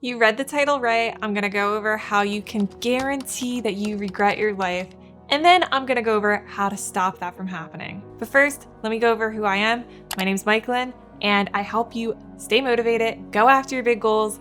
You read the title right. I'm gonna go over how you can guarantee that you regret your life, and then I'm gonna go over how to stop that from happening. But first, let me go over who I am. My name's Mikeland, and I help you stay motivated, go after your big goals,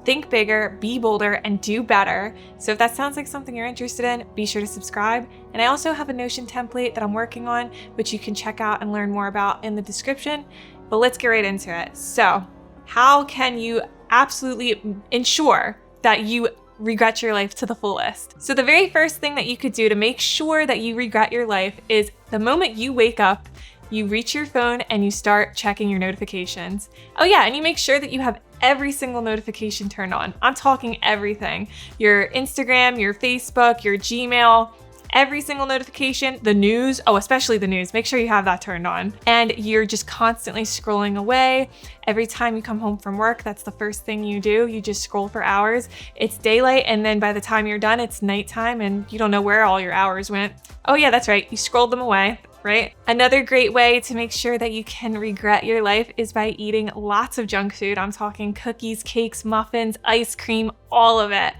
think bigger, be bolder, and do better. So if that sounds like something you're interested in, be sure to subscribe. And I also have a Notion template that I'm working on, which you can check out and learn more about in the description. But let's get right into it. So, how can you absolutely ensure that you regret your life to the fullest? So the very first thing that you could do to make sure that you regret your life is the moment you wake up, you reach your phone and you start checking your notifications. Oh yeah, and you make sure that you have every single notification turned on. I'm talking everything. Your Instagram, your Facebook, your Gmail, every single notification, the news, especially the news, make sure you have that turned on. And you're just constantly scrolling away. Every time you come home from work, that's the first thing you do. You just scroll for hours. It's daylight, and then by the time you're done, it's nighttime and you don't know where all your hours went. Oh yeah, that's right, you scrolled them away, right? Another great way to make sure that you can regret your life is by eating lots of junk food. I'm talking cookies, cakes, muffins, ice cream, all of it.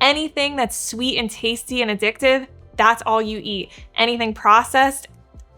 Anything that's sweet and tasty and addictive, that's all you eat. Anything processed,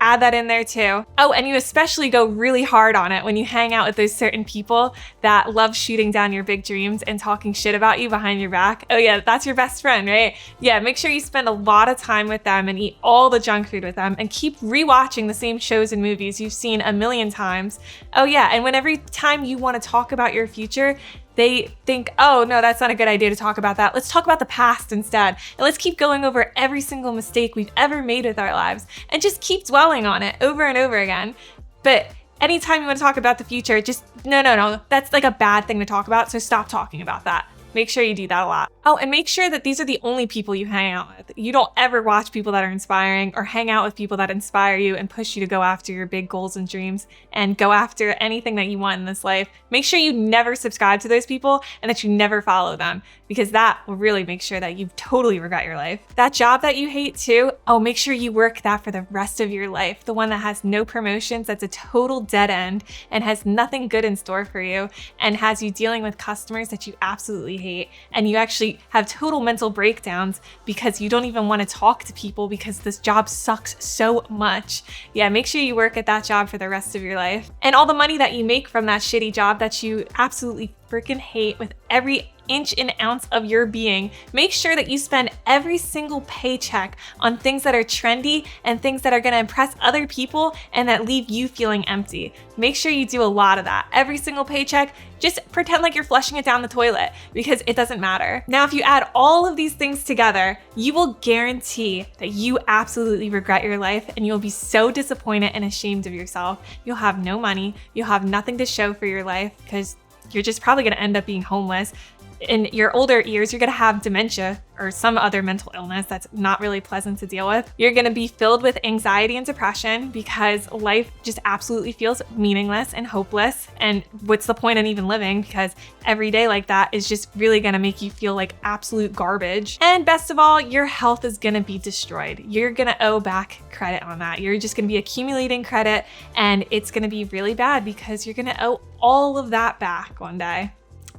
add that in there too. Oh, and you especially go really hard on it when you hang out with those certain people that love shooting down your big dreams and talking shit about you behind your back. Oh yeah, that's your best friend, right? Yeah, make sure you spend a lot of time with them and eat all the junk food with them and keep rewatching the same shows and movies you've seen a million times. Oh yeah, and when every time you want to talk about your future, they think, oh no, that's not a good idea to talk about that. Let's talk about the past instead. And let's keep going over every single mistake we've ever made with our lives and just keep dwelling on it over and over again. But anytime you want to talk about the future, just no, that's like a bad thing to talk about. So stop talking about that. Make sure you do that a lot. Oh, and make sure that these are the only people you hang out with. You don't ever watch people that are inspiring or hang out with people that inspire you and push you to go after your big goals and dreams and go after anything that you want in this life. Make sure you never subscribe to those people and that you never follow them, because that will really make sure that you totally regret your life. That job that you hate too, make sure you work that for the rest of your life. The one that has no promotions, that's a total dead end and has nothing good in store for you and has you dealing with customers that you absolutely hate, and you actually have total mental breakdowns because you don't even want to talk to people because this job sucks so much. Yeah, make sure you work at that job for the rest of your life. And all the money that you make from that shitty job that you absolutely freaking hate with every inch and ounce of your being, make sure that you spend every single paycheck on things that are trendy and things that are going to impress other people and that leave you feeling empty. Make sure you do a lot of that. Every single paycheck, just pretend like you're flushing it down the toilet, because it doesn't matter. Now, if you add all of these things together, you will guarantee that you absolutely regret your life and you'll be so disappointed and ashamed of yourself. You'll have no money. You'll have nothing to show for your life because you're just probably going to end up being homeless. In your older years, you're going to have dementia or some other mental illness that's not really pleasant to deal with. You're going to be filled with anxiety and depression because life just absolutely feels meaningless and hopeless. And what's the point in even living? Because every day like that is just really going to make you feel like absolute garbage. And best of all, your health is going to be destroyed. You're going to owe back credit on that. You're just going to be accumulating credit, and it's going to be really bad because you're going to owe all of that back one day.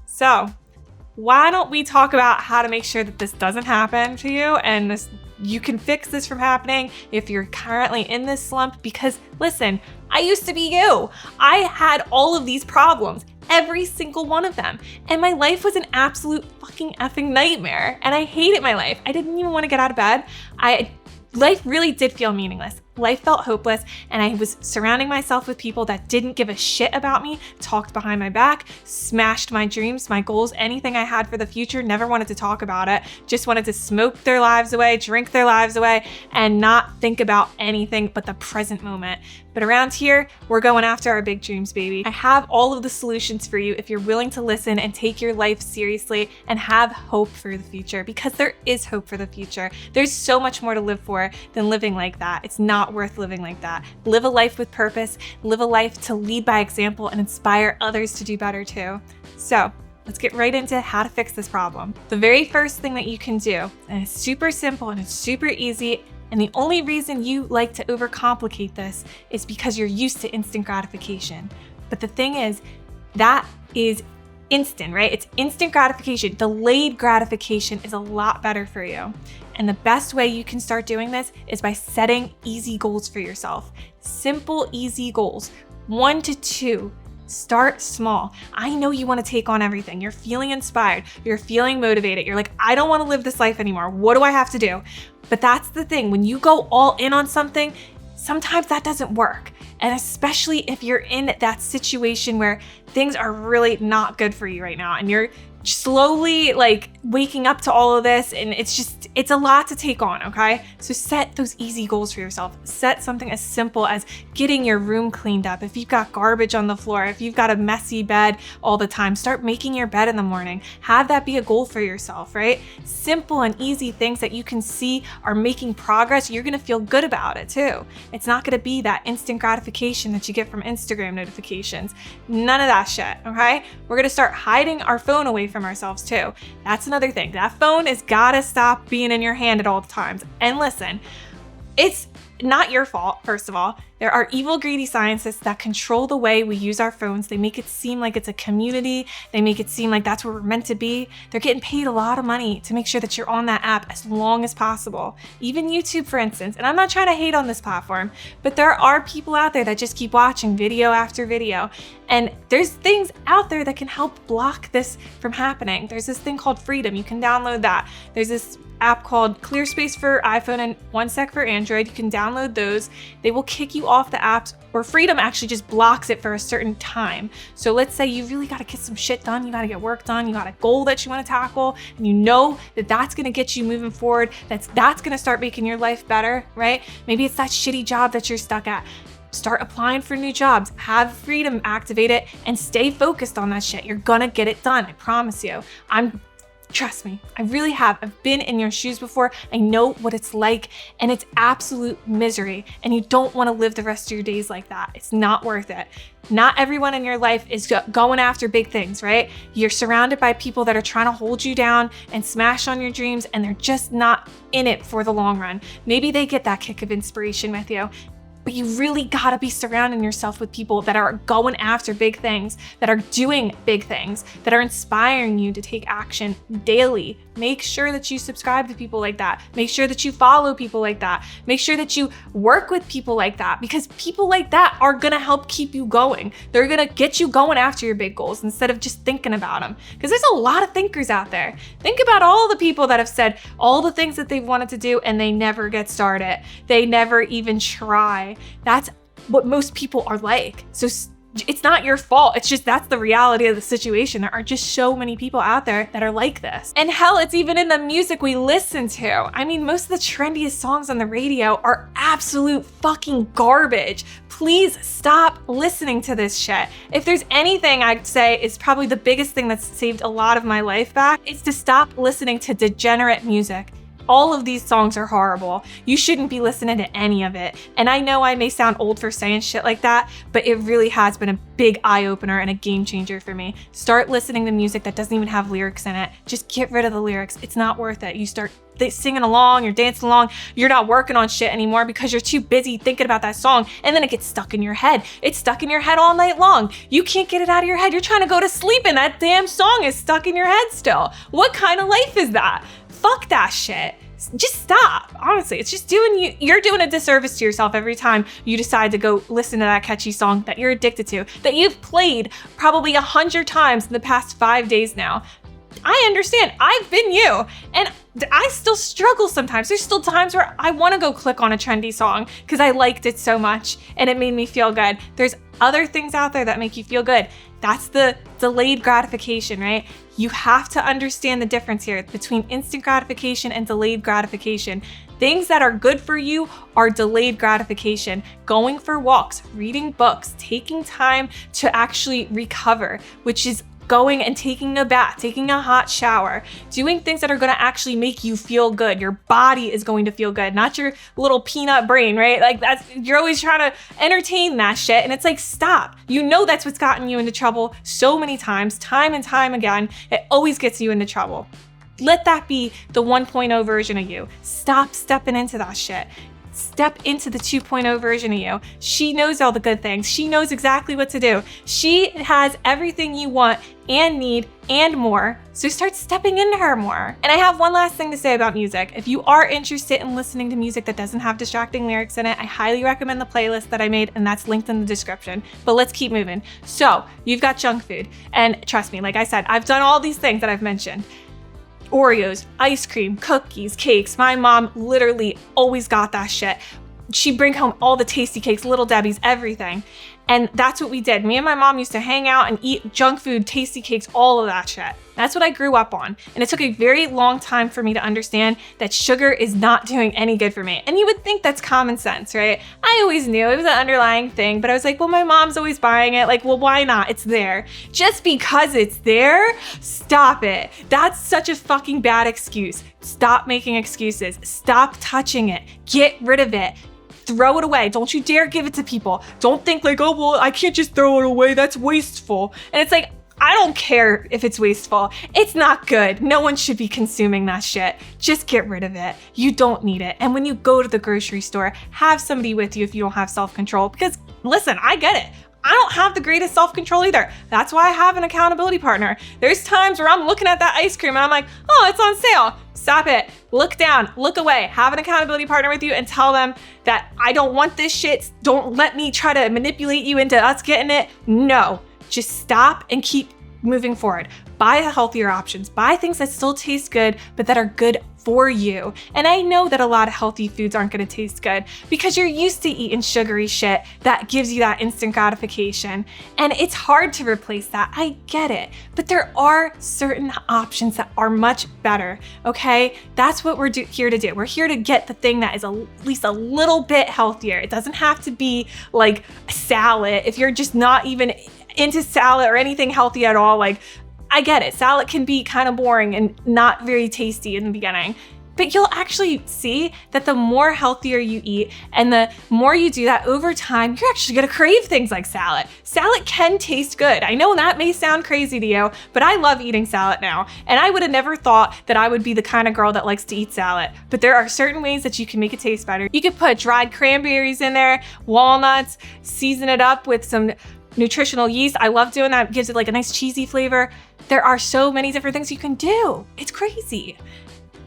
So, why don't we talk about how to make sure that this doesn't happen to you and you can fix this from happening if you're currently in this slump? Because listen, I used to be you. I had all of these problems, every single one of them. And my life was an absolute fucking effing nightmare. And I hated my life. I didn't even want to get out of bed. Life really did feel meaningless. Life felt hopeless, and I was surrounding myself with people that didn't give a shit about me, talked behind my back, smashed my dreams, my goals, anything I had for the future, never wanted to talk about it, just wanted to smoke their lives away, drink their lives away, and not think about anything but the present moment. But around here, we're going after our big dreams, baby. I have all of the solutions for you if you're willing to listen and take your life seriously and have hope for the future, because there is hope for the future. There's so much more to live for than living like that. It's not worth living like that. Live a life with purpose, live a life to lead by example and inspire others to do better too. So let's get right into how to fix this problem. The very first thing that you can do, and it's super simple and it's super easy, and the only reason you like to overcomplicate this is because you're used to instant gratification. But the thing is, that is instant, right? It's instant gratification. Delayed gratification is a lot better for you. And the best way you can start doing this is by setting easy goals for yourself. Simple, easy goals. 1 to 2. Start small. I know you want to take on everything. You're feeling inspired. You're feeling motivated. You're like, I don't want to live this life anymore. What do I have to do? But that's the thing. When you go all in on something, sometimes that doesn't work. And especially if you're in that situation where things are really not good for you right now and you're slowly like waking up to all of this, and it's a lot to take on, okay? So set those easy goals for yourself. Set something as simple as getting your room cleaned up. If you've got garbage on the floor, if you've got a messy bed all the time, start making your bed in the morning. Have that be a goal for yourself, right? Simple and easy things that you can see are making progress. You're gonna feel good about it too. It's not gonna be that instant gratification that you get from Instagram notifications. None of that shit, okay? We're gonna start hiding our phone away from ourselves too. That's another thing. That phone has gotta stop being in your hand at all times. And listen, it's not your fault, first of all. There are evil, greedy scientists that control the way we use our phones. They make it seem like it's a community. They make it seem like that's where we're meant to be. They're getting paid a lot of money to make sure that you're on that app as long as possible. Even YouTube, for instance. And I'm not trying to hate on this platform, but there are people out there that just keep watching video after video. And there's things out there that can help block this from happening. There's this thing called Freedom. You can download that. There's this app called ClearSpace for iPhone and OneSec for Android. You can download those. They will kick you off the apps, or Freedom actually just blocks it for a certain time. So let's say you really got to get some shit done, you got to get work done, you got a goal that you want to tackle, and you know that that's going to get you moving forward, that's going to start making your life better, right? Maybe it's that shitty job that you're stuck at. Start applying for new jobs, have Freedom activate it, and stay focused on that shit. You're gonna get it done, I promise you. Trust me, I really have. I've been in your shoes before. I know what it's like, and it's absolute misery. And you don't want to live the rest of your days like that. It's not worth it. Not everyone in your life is going after big things, right? You're surrounded by people that are trying to hold you down and smash on your dreams, and they're just not in it for the long run. Maybe they get that kick of inspiration with you. But you really gotta be surrounding yourself with people that are going after big things, that are doing big things, that are inspiring you to take action daily. Make sure that you subscribe to people like that. Make sure that you follow people like that. Make sure that you work with people like that, because people like that are gonna help keep you going. They're gonna get you going after your big goals instead of just thinking about them. Because there's a lot of thinkers out there. Think about all the people that have said all the things that they've wanted to do and they never get started. They never even try. That's what most people are like. So it's not your fault. It's just that's the reality of the situation. There are just so many people out there that are like this. And hell, it's even in the music we listen to. I mean, most of the trendiest songs on the radio are absolute fucking garbage. Please stop listening to this shit. If there's anything I'd say is probably the biggest thing that's saved a lot of my life back, it's to stop listening to degenerate music. All of these songs are horrible. You shouldn't be listening to any of it. And I know I may sound old for saying shit like that, but it really has been a big eye-opener and a game changer for me. Start listening to music that doesn't even have lyrics in it. Just get rid of the lyrics. It's not worth it. You start singing along, you're dancing along, you're not working on shit anymore because you're too busy thinking about that song, and then it gets stuck in your head. It's stuck in your head all night long. You can't get it out of your head. You're trying to go to sleep and that damn song is stuck in your head still. What kind of life is that? Fuck that shit. Just stop. Honestly, it's just you're doing a disservice to yourself every time you decide to go listen to that catchy song that you're addicted to, that you've played probably 100 times in the past 5 days now. I understand. I've been you, and I still struggle sometimes. There's still times where I want to go click on a trendy song because I liked it so much and it made me feel good. There's other things out there that make you feel good. That's the delayed gratification, right? You have to understand the difference here between instant gratification and delayed gratification. Things that are good for you are delayed gratification. Going for walks, reading books, taking time to actually recover, which is going and taking a bath, taking a hot shower, doing things that are going to actually make you feel good. Your body is going to feel good, not your little peanut brain, right? Like you're always trying to entertain that shit. And it's like, stop. You know, that's what's gotten you into trouble so many times, time and time again. It always gets you into trouble. Let that be the 1.0 version of you. Stop stepping into that shit. step into the 2.0 version of you. She knows all the good things. She knows exactly what to do. She has everything you want and need and more. So start stepping into her more. And I have one last thing to say about music. If you are interested in listening to music that doesn't have distracting lyrics in it, I highly recommend the playlist that I made, and that's linked in the description. But let's keep moving. So you've got junk food. And trust me, like I said, I've done all these things that I've mentioned. Oreos, ice cream, cookies, cakes. My mom literally always got that shit. She'd bring home all the tasty cakes, Little Debbie's, everything. And that's what we did. Me and my mom used to hang out and eat junk food, tasty cakes, all of that shit. That's what I grew up on. And it took a very long time for me to understand that sugar is not doing any good for me. And you would think that's common sense, right? I always knew it was an underlying thing, but I was like, well, my mom's always buying it. Like, well, why not? It's there. Just because it's there, stop it. That's such a fucking bad excuse. Stop making excuses. Stop touching it. Get rid of it. Throw it away. Don't you dare give it to people. Don't think like, oh, well, I can't just throw it away. That's wasteful. And it's like, I don't care if it's wasteful. It's not good. No one should be consuming that shit. Just get rid of it. You don't need it. And when you go to the grocery store, have somebody with you if you don't have self-control. Because listen, I get it. I don't have the greatest self-control either. That's why I have an accountability partner. There's times where I'm looking at that ice cream and I'm like, oh, it's on sale. Stop it. Look down, look away. Have an accountability partner with you and tell them that I don't want this shit. Don't let me try to manipulate you into us getting it. No, just stop and keep moving forward. Buy the healthier options. Buy things that still taste good, but that are good for you. And I know that a lot of healthy foods aren't going to taste good because you're used to eating sugary shit that gives you that instant gratification. And it's hard to replace that. I get it. But there are certain options that are much better, okay? That's what we're here to do. We're here to get the thing that is at least a little bit healthier. It doesn't have to be like salad. If you're just not even into salad or anything healthy at all, like, I get it. Salad can be kind of boring and not very tasty in the beginning, but you'll actually see that the more healthier you eat and the more you do that over time, you're actually gonna crave things like salad. Salad can taste good. I know that may sound crazy to you, but I love eating salad now. And I would have never thought that I would be the kind of girl that likes to eat salad, but there are certain ways that you can make it taste better. You could put dried cranberries in there, walnuts, season it up with some nutritional yeast. I love doing that. It gives it like a nice cheesy flavor. There are so many different things you can do. It's crazy.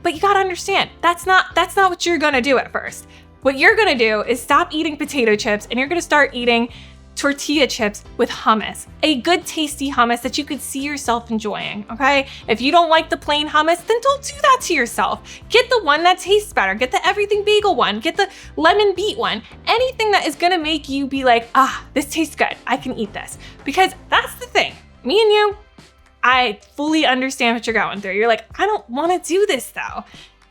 But you gotta understand, that's not what you're gonna do at first. What you're gonna do is stop eating potato chips and you're gonna start eating tortilla chips with hummus. A good tasty hummus that you could see yourself enjoying, okay? If you don't like the plain hummus, then don't do that to yourself. Get the one that tastes better. Get the everything bagel one. Get the lemon beet one. Anything that is gonna make you be like, ah, this tastes good. I can eat this. Because that's the thing. Me and you, I fully understand what you're going through. You're like, I don't wanna do this though.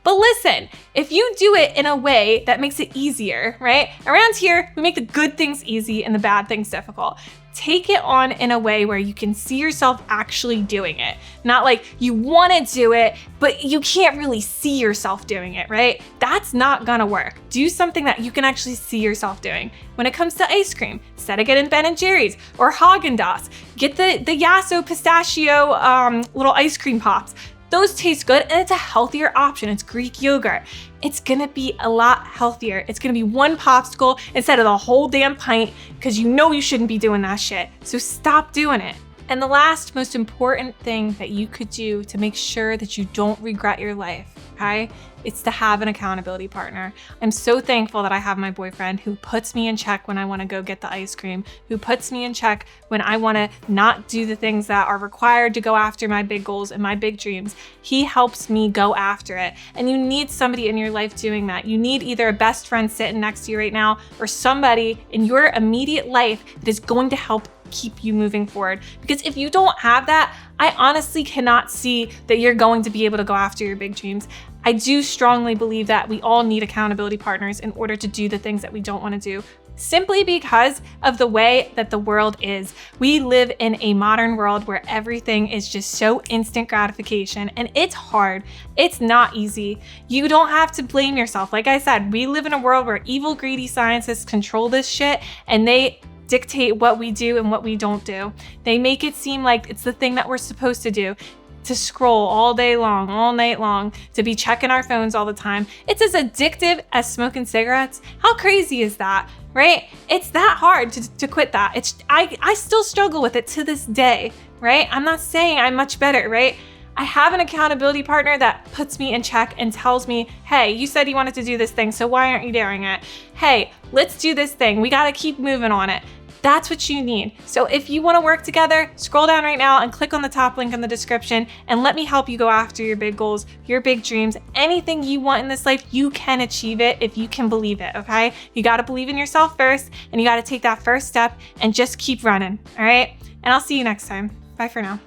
But listen, if you do it in a way that makes it easier, right? Around here, we make the good things easy and the bad things difficult. Take it on in a way where you can see yourself actually doing it. Not like you wanna do it, but you can't really see yourself doing it, right? That's not gonna work. Do something that you can actually see yourself doing. When it comes to ice cream, instead of getting Ben & Jerry's or Haagen-Dazs, get the Yasso pistachio little ice cream pops. Those taste good and it's a healthier option. It's Greek yogurt. It's gonna be a lot healthier. It's gonna be one popsicle instead of the whole damn pint because you know you shouldn't be doing that shit. So stop doing it. And the last most important thing that you could do to make sure that you don't regret your life, okay? It's to have an accountability partner. I'm so thankful that I have my boyfriend who puts me in check when I wanna go get the ice cream, who puts me in check when I wanna not do the things that are required to go after my big goals and my big dreams. He helps me go after it. And you need somebody in your life doing that. You need either a best friend sitting next to you right now or somebody in your immediate life that is going to help keep you moving forward. Because if you don't have that, I honestly cannot see that you're going to be able to go after your big dreams. I do strongly believe that we all need accountability partners in order to do the things that we don't want to do, simply because of the way that the world is. We live in a modern world where everything is just so instant gratification and it's hard. It's not easy. You don't have to blame yourself. Like I said, we live in a world where evil, greedy scientists control this shit and they dictate what we do and what we don't do. They make it seem like it's the thing that we're supposed to do. to scroll all day long, all night long, to be checking our phones all the time. It's as addictive as smoking cigarettes. How crazy is that, right? It's that hard to quit that. I still struggle with it to this day, right? I'm not saying I'm much better, right? I have an accountability partner that puts me in check and tells me, hey, you said you wanted to do this thing, so why aren't you doing it? Hey, let's do this thing. We gotta keep moving on it. That's what you need. So if you wanna work together, scroll down right now and click on the top link in the description and let me help you go after your big goals, your big dreams, anything you want in this life, you can achieve it if you can believe it, okay? You gotta believe in yourself first, and you gotta take that first step and just keep running, all right? And I'll see you next time. Bye for now.